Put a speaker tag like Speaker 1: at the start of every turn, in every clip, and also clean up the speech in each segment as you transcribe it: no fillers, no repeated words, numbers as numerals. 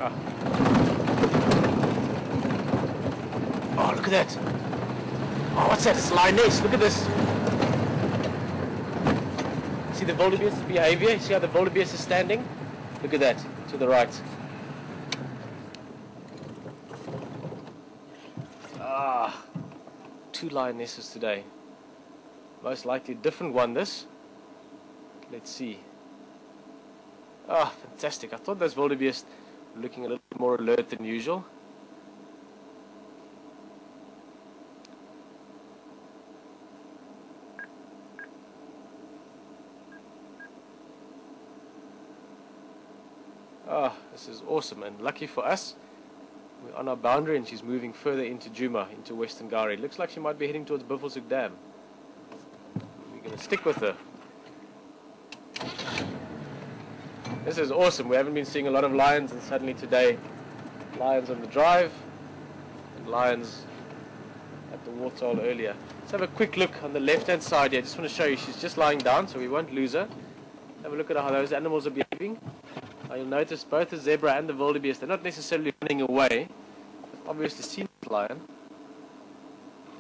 Speaker 1: Ah. Oh, look at that. Oh, what's that? It's Lioness. Look at this. See the wildebeest's behavior? See how the wildebeest is standing? Look at that, to the right. Ah, 2 lionesses today. Most likely a different one this. Let's see. Ah, fantastic. I thought those wildebeest were looking a little bit more alert than usual. Ah, this is awesome, and lucky for us, we're on our boundary and she's moving further into Djuma, into Western Gari. It looks like she might be heading towards Buffelshoek Dam. We're going to stick with her. This is awesome. We haven't been seeing a lot of lions, and suddenly today, lions on the drive and lions at the waterhole earlier. Let's have a quick look on the left-hand side here. I just want to show you, she's just lying down, so we won't lose her. Have a look at how those animals are behaving. You'll notice both the zebra and the wildebeest, they're not necessarily running away. They've obviously seen the lion.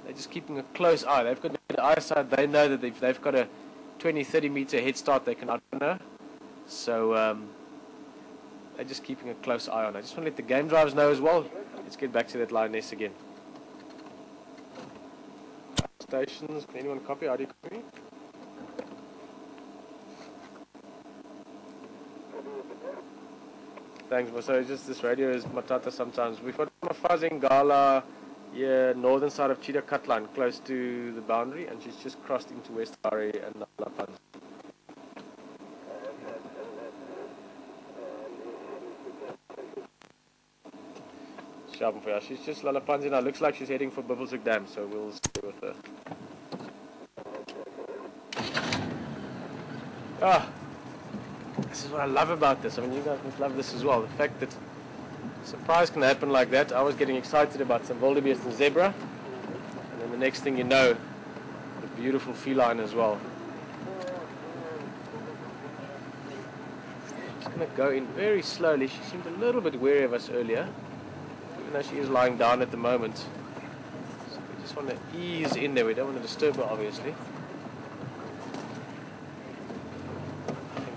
Speaker 1: They're just keeping a close eye. They've got good eyesight. They know that if they've got a 20-30 meter head start, they can outrun her. So they're just keeping a close eye on her. I just want to let the game drivers know as well. Let's get back to that lioness again. Stations, can anyone copy? How do you copy? Thanks, so just this radio is matata sometimes. We've got Mafazing Gala here, northern side of Cheetah Cut Line, close to the boundary, and she's just crossed into West Gari and Nalapan. Sharpen for her. She's just Lalapanzi now. Looks like she's heading for Buffelshoek Dam, so we'll stay with her. Ah! This is what I love about this. I mean, you guys must love this as well. The fact that surprise can happen like that. I was getting excited about some wildebeest and zebra, and then the next thing you know, a beautiful feline as well. Just going to go in very slowly. She seemed a little bit wary of us earlier, even though she is lying down at the moment. So we just want to ease in there. We don't want to disturb her, obviously.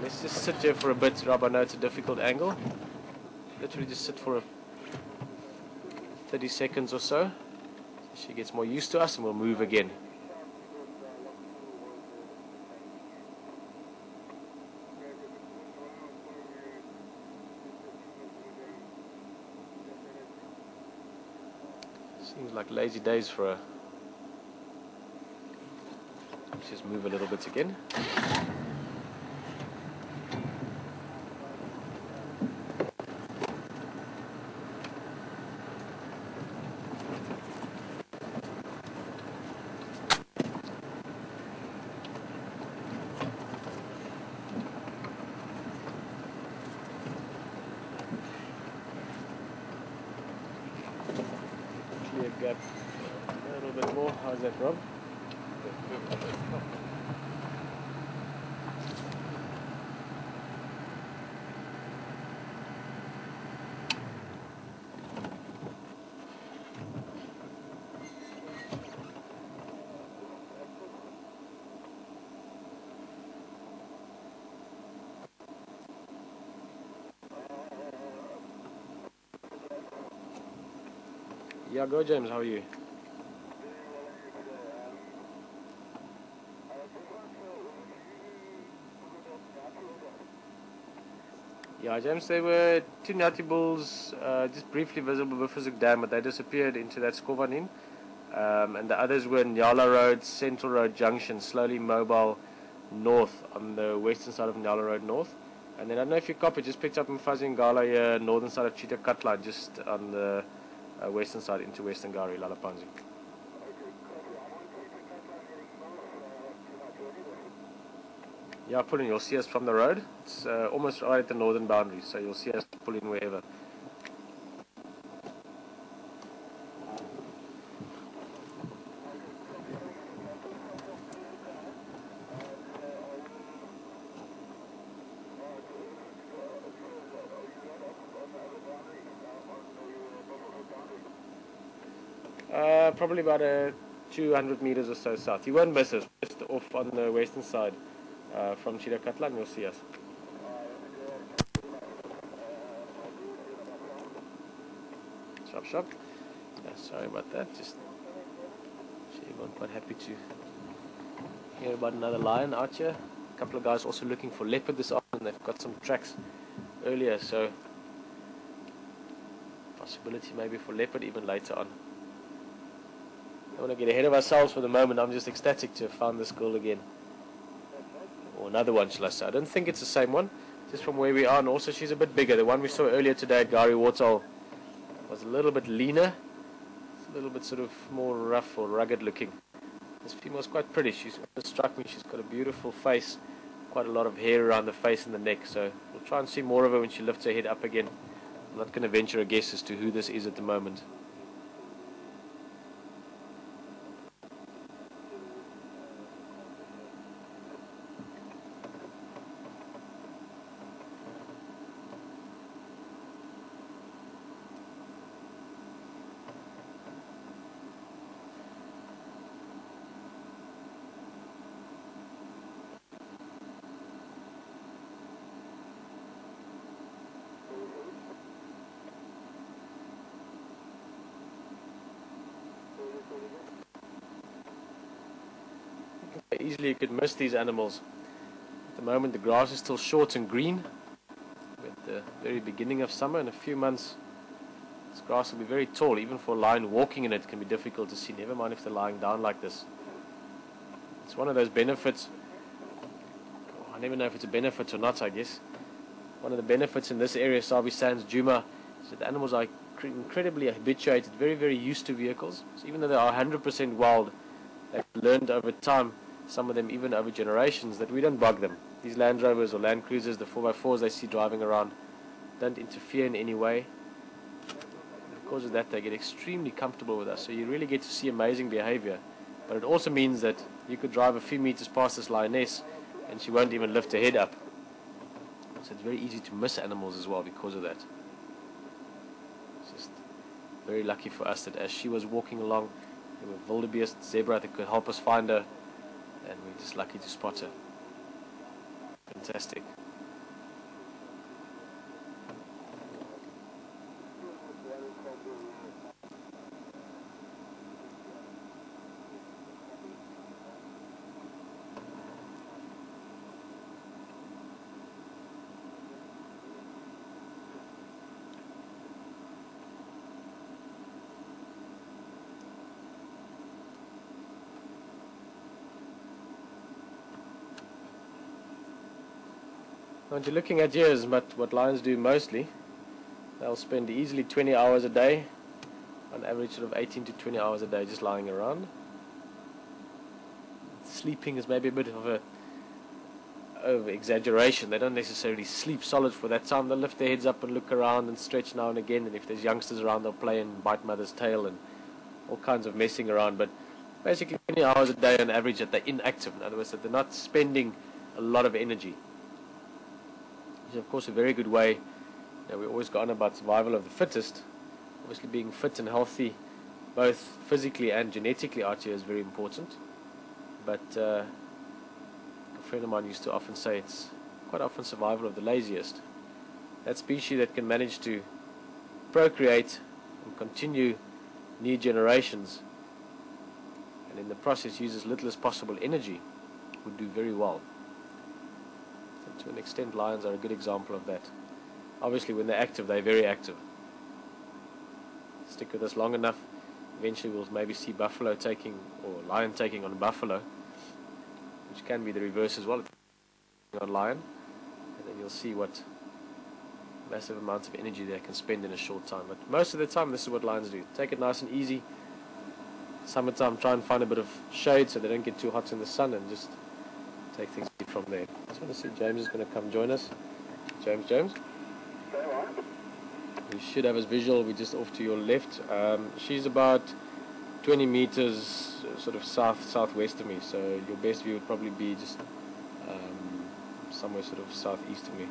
Speaker 1: Let's just sit here for a bit, Rob. I know it's a difficult angle. Literally just sit for 30 seconds or so. She gets more used to us and we'll move again. Seems like lazy days for her. Let's just move a little bit again. Clear gap a little bit more. How's that, Rob? Yeah, go James, how are you? Yeah, James, there were 2 Nyati bulls just briefly visible with Buffelshoek Dam, but they disappeared into that Skovanin. And the others were Nyala Road, Central Road Junction, slowly mobile north on the western side of Nyala Road north. And then I don't know if you copy, just picked up Mfazing Gala here, northern side of Cheetah Cut Line, just on the western side into Western Gari, Lalapanzi. Yeah, pull in, you'll see us from the road. It's almost right at the northern boundary, so you'll see us pull in wherever. Probably about 200 meters or so south. You won't miss us, just off on the western side from Chirakatlan, you'll see us. Shop, shop. Sorry about that. Just everyone quite happy to hear about another lion out here. A couple of guys also looking for leopard this afternoon. They've got some tracks earlier, so possibility maybe for leopard even later on. Don't want to get ahead of ourselves for the moment. I'm just ecstatic to have found this girl again, or another one, shall I say. I don't think it's the same one, just from where we are, and also she's a bit bigger. The one we saw earlier today at Gari Waterhole was a little bit leaner. It's a little bit sort of more rough or rugged looking. This female's quite pretty. She's struck me. She's got a beautiful face, quite a lot of hair around the face and the neck. So we'll try and see more of her when she lifts her head up again. I'm not going to venture a guess as to who this is at the moment. Easily you could miss these animals. At the moment the grass is still short and green. We're at the very beginning of summer. In a few months this grass will be very tall. Even for a lion walking in it can be difficult to see, never mind if they're lying down like this. It's one of those benefits. I never know if it's a benefit or not, I guess. One of the benefits in this area, Sabi Sands, Djuma, is that the animals are incredibly habituated, very, very used to vehicles. So even though they are 100% wild, they've learned over time, some of them even over generations, that we don't bug them. These Land Rovers or Land Cruisers, the 4x4s they see driving around, don't interfere in any way. Because of that they get extremely comfortable with us, so you really get to see amazing behavior. But it also means that you could drive a few meters past this lioness and she won't even lift her head up. So it's very easy to miss animals as well because of that. It's just very lucky for us that as she was walking along, there were wildebeest, zebra that could help us find her, and we're just lucky to spot her. Fantastic. What you're looking at here is what lions do mostly. They'll spend easily 20 hours a day, on average sort of 18 to 20 hours a day just lying around. Sleeping is maybe a bit of a over exaggeration. They don't necessarily sleep solid for that time. They'll lift their heads up and look around and stretch now and again, and if there's youngsters around they'll play and bite mother's tail and all kinds of messing around. But basically 20 hours a day on average that they're inactive. In other words, that they're not spending a lot of energy. Which is of course a very good way. We always go on about survival of the fittest. Obviously being fit and healthy both physically and genetically out here is very important. But a friend of mine used to often say it's quite often survival of the laziest. That species that can manage to procreate and continue new generations and in the process use as little as possible energy would do very well. So to an extent lions are a good example of that. Obviously when they're active they're very active. Stick with us long enough, eventually we'll maybe see buffalo taking or lion taking on buffalo, which can be the reverse as well on lion, and then you'll see what massive amounts of energy they can spend in a short time. But most of the time this is what lions do. Take it nice and easy. Summertime try and find a bit of shade so they don't get too hot in the sun and just take things from there. I just want to see James is going to come join us. James. You should have his visual. We're just off to your left. She's about 20 meters sort of southwest of me, so your best view would probably be just somewhere sort of southeast of me.